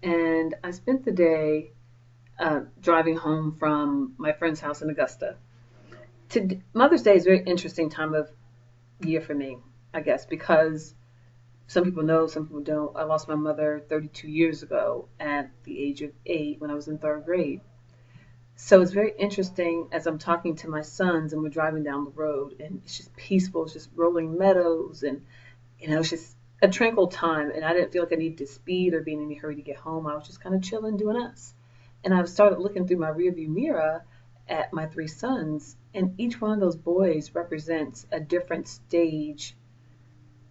And I spent the day driving home from my friend's house in Augusta. Mother's Day is a very interesting time of year for me, I guess, because some people know, some people don't. I lost my mother 32 years ago at the age of 8 when I was in third grade. So it's very interesting as I'm talking to my sons and we're driving down the road and it's just peaceful, it's just rolling meadows and it's just a tranquil time. And I didn't feel like I needed to speed or be in any hurry to get home. I was just kind of chilling, doing us. And I started looking through my rearview mirror at my three sons, and each one of those boys represents a different stage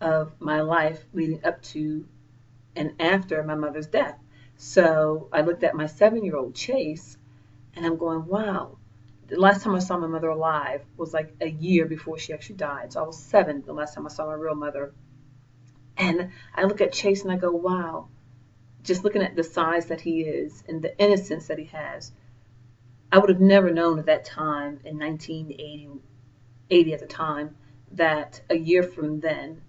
of my life leading up to and after my mother's death. So I looked at my 7-year-old Chase, and I'm going, wow. The last time I saw my mother alive was like a year before she actually died. So I was 7 the last time I saw my real mother. And I look at Chase and I go, wow, just looking at the size that he is and the innocence that he has, I would have never known at that time in 1980 at the time that a year from then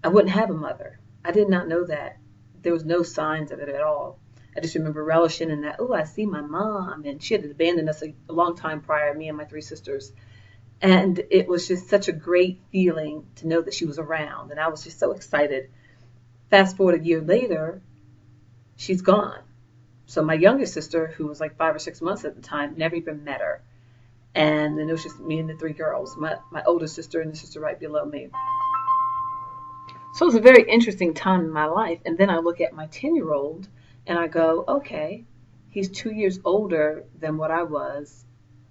I wouldn't have a mother. I did not know that. There was no signs of it at all. I just remember relishing in that, oh, I see my mom. And she had abandoned us a long time prior, me and my three sisters. And it was just such a great feeling to know that she was around. And I was just so excited. Fast forward a year later, she's gone. So my youngest sister, who was like 5 or 6 months at the time, never even met her. And then it was just me and the three girls, my older sister and the sister right below me. So it was a very interesting time in my life. And then I look at my 10-year-old and I go, okay, he's 2 years older than what I was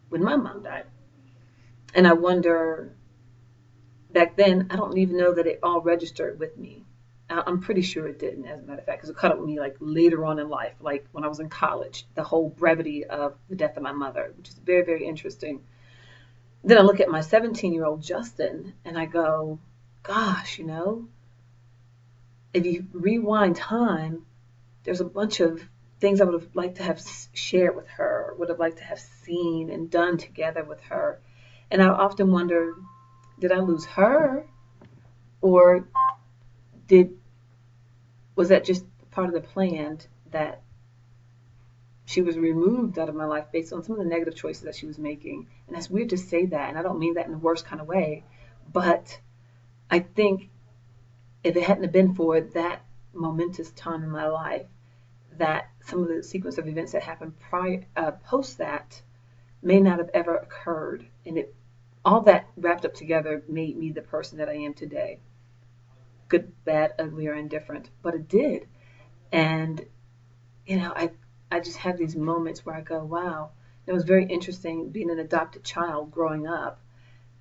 when my mom died. And I wonder, back then, I don't even know that it all registered with me. I'm pretty sure it didn't, as a matter of fact, because it caught up with me like later on in life, like when I was in college, the whole brevity of the death of my mother, which is very, very interesting. Then I look at my 17-year-old Justin and I go, gosh, if you rewind time, there's a bunch of things I would have liked to have shared with her, would have liked to have seen and done together with her. And I often wonder, did I lose her, or did was that just part of the plan that she was removed out of my life based on some of the negative choices that she was making? And that's weird to say that, and I don't mean that in the worst kind of way, but I think if it hadn't have been for that momentous time in my life, that some of the sequence of events that happened post that may not have ever occurred, and it all that wrapped up together made me the person that I am today. Good, bad, ugly, or indifferent, but it did. And I just have these moments where I go, wow. It was very interesting being an adopted child growing up.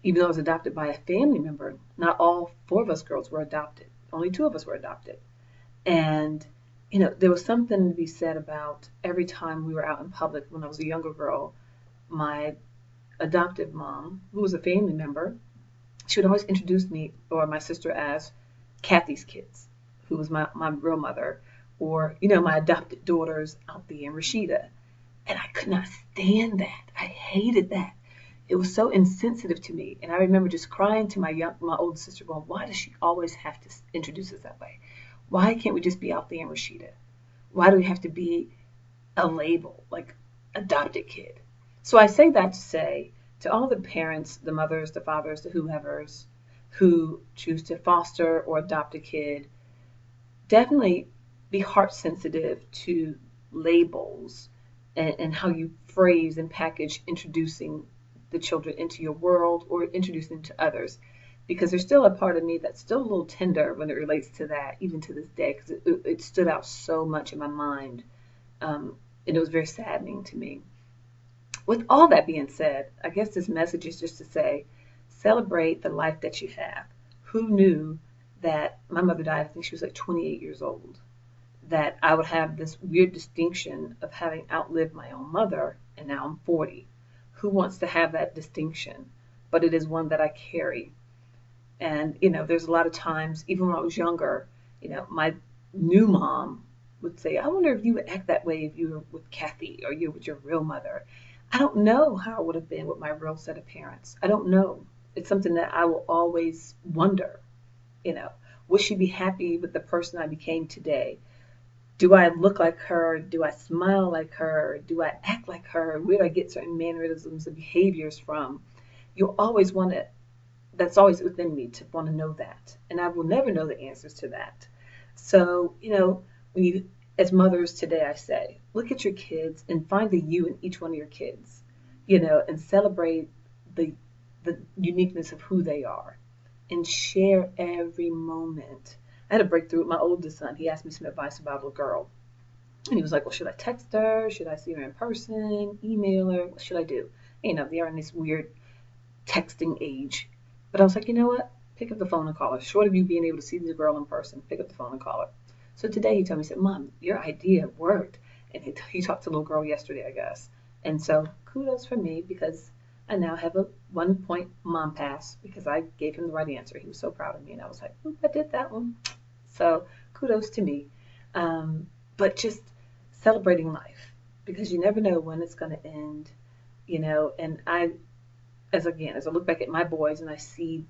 Even though I was adopted by a family member, not all four of us girls were adopted. Only two of us were adopted. And there was something to be said about every time we were out in public when I was a younger girl, my adoptive mom, who was a family member, she would always introduce me or my sister as Cathy's kids, who was my real mother, or, my adopted daughters, Althea and Rashida. And I could not stand that. I hated that. It was so insensitive to me. And I remember just crying to my older sister going, why does she always have to introduce us that way? Why can't we just be Althea and Rashida? Why do we have to be a label, like adopted kid? So I say that to say to all the parents, the mothers, the fathers, the whoever's who choose to foster or adopt a kid, definitely be heart sensitive to labels and how you phrase and package introducing the children into your world or introducing them to others. Because there's still a part of me that's still a little tender when it relates to that, even to this day, because it stood out so much in my mind. And it was very saddening to me. With all that being said, I guess this message is just to say, celebrate the life that you have. Who knew that my mother died, I think she was like 28 years old, that I would have this weird distinction of having outlived my own mother, and now I'm 40. Who wants to have that distinction? But it is one that I carry. And, there's a lot of times, even when I was younger, my new mom would say, I wonder if you would act that way if you were with Cathy or you were with your real mother. I don't know how it would have been with my real set of parents. I don't know. It's something that I will always wonder, would she be happy with the person I became today? Do I look like her? Do I smile like her? Do I act like her? Where do I get certain mannerisms and behaviors from? You always want to, that's always within me to want to know that. And I will never know the answers to that. So, when you, as mothers today, I say, look at your kids and find the you in each one of your kids, and celebrate the, the uniqueness of who they are and share every moment. I had a breakthrough with my oldest son. He asked me some advice about a little girl. And he was like, well, should I text her? Should I see her in person? Email her? What should I do? They're in this weird texting age. But I was like, you know what? Pick up the phone and call her. Short of you being able to see the girl in person, pick up the phone and call her. So today he told me, he said, Mom, your idea worked. And he talked to a little girl yesterday, I guess. And so kudos for me because I now have a 1 point mom pass because I gave him the right answer. He was so proud of me. And I was like, oop, I did that one. So kudos to me. But just celebrating life because you never know when it's going to end, and as I look back at my boys and I see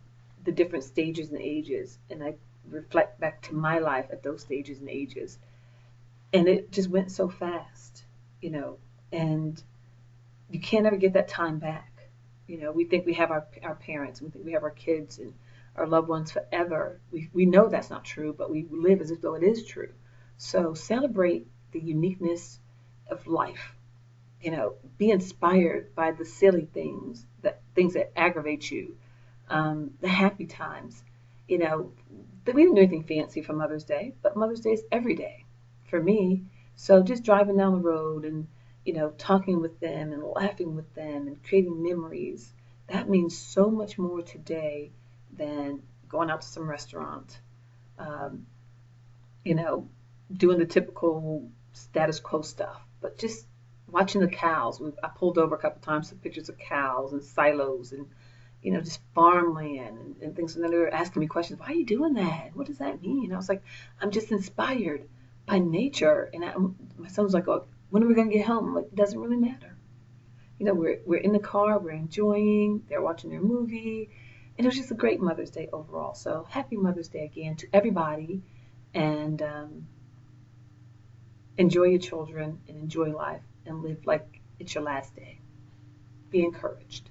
the different stages and ages, and I reflect back to my life at those stages and ages, and it just went so fast, and you can't ever get that time back. We think we have our parents, we think we have our kids and our loved ones forever. We know that's not true, but we live as if though it is true. So celebrate the uniqueness of life. Be inspired by the silly things that aggravate you, the happy times. That we didn't do anything fancy for Mother's Day, but Mother's Day is every day for me. So just driving down the road and talking with them and laughing with them and creating memories, that means so much more today than going out to some restaurant, um, you know, doing the typical status quo stuff, but just watching the cows. I pulled over a couple times, took pictures of cows and silos and just farmland and things. And then they were asking me questions. Why are you doing that? What does that mean? I was like, I'm just inspired by nature. And my son was like, oh, when are we going to get home? I'm like, it doesn't really matter. We're in the car, we're enjoying. They're watching their movie, and it was just a great Mother's Day overall. So happy Mother's Day again to everybody, and enjoy your children and enjoy life and live like it's your last day. Be encouraged.